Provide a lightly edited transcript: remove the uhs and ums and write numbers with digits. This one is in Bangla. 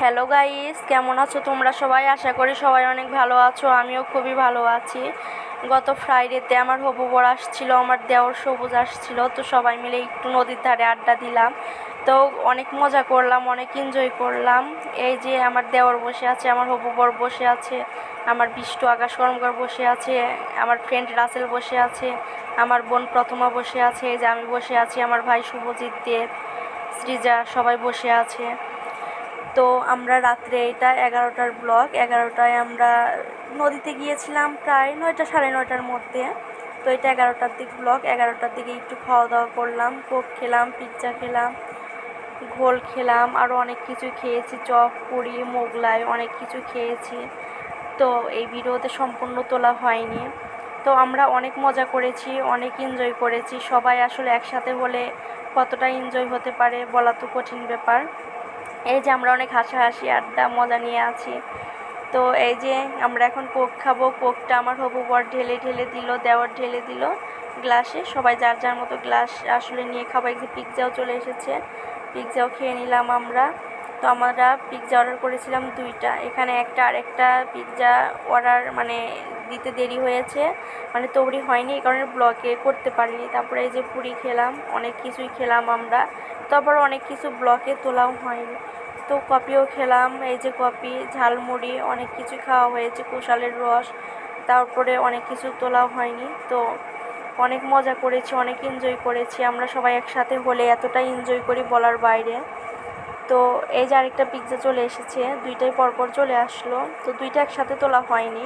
হ্যালো গাইস, কেমন আছো তোমরা সবাই? আশা করি সবাই অনেক ভালো আছো। আমিও খুবই ভালো আছি। গত ফ্রাইডেতে আমার হবু বর আসছিল, আমার দেওর সবুজ আসছিল। তো সবাই মিলে একটু নদীর ধারে আড্ডা দিলাম। তো অনেক মজা করলাম, অনেক এনজয় করলাম। এই যে আমার দেওর বসে আছে, আমার হবু বর বসে আছে, আমার বিষ্টু আকাশ কর্মকার বসে আছে, আমার ফ্রেন্ড রাসেল বসে আছে, আমার বোন প্রথমা বসে আছে, এই যে আমি বসে আছি, আমার ভাই শুভজিৎ দেব, সৃজা, সবাই বসে আছে। তো আমরা রাত্রে, এটা 11টার ব্লগ, 11টায় আমরা নদীতে গিয়েছিলাম প্রায় 9টা সাড়ে 9টার মধ্যে। তো এটা 11টার দিক ব্লগ। 11টার দিকে একটু খাওয়া দাওয়া করলাম, কোক খেলাম, পিৎজা খেলাম, ঘোল খেলাম, আরও অনেক কিছু খেয়েছি, চপ, পুরি, মোগলাই, অনেক কিছু খেয়েছি। তো এই ভিডিওতে সম্পূর্ণ তোলা হয়নি। তো আমরা অনেক মজা করেছি, অনেক এনজয় করেছি। সবাই আসলে একসাথে হলে কতটা এনজয় হতে পারে বলা তো কঠিন ব্যাপার। এই যে আমরা অনেক হাসাহাসি আড্ডা মজা নিয়ে আছি। তো এই যে আমরা এখন কোক খাবো। কোকটা আমার হবু বর ঢেলে ঢেলে দিল, দেওয়ার ঢেলে দিল গ্লাসে। সবাই যার যার মতো গ্লাস আসলে নিয়ে খাবো। এই যে পিৎজাও চলে এসেছে, পিৎজাও খেয়ে নিলাম আমরা। তো আমরা পিৎজা অর্ডার করেছিলাম 2টা, এখানে একটা আরেকটা পিৎজা অর্ডার দিতে দেরি হয়েছে, তৈরি হয়নি, এই কারণে ব্লগে করতে পারিনি। তারপরে এই যে পুরি খেলাম, অনেক কিছুই খেলাম আমরা। তারপর অনেক কিছু ব্লগে তোলাও হয়নি। তো কফিও খেলাম, এই যে কফি, ঝালমুড়ি, অনেক কিছু খাওয়া হয়েছে, কুশালের রস। তারপরে অনেক কিছু তোলাও হয়নি। তো অনেক মজা করেছি, অনেক এনজয় করেছি। আমরা সবাই একসাথে হলে এতটা এনজয় করি বলার বাইরে। তো এই যে আরেকটা পিৎজা চলে এসেছে, 2টাই পরপর চলে আসলো। তো 2টা একসাথে তোলা হয়নি।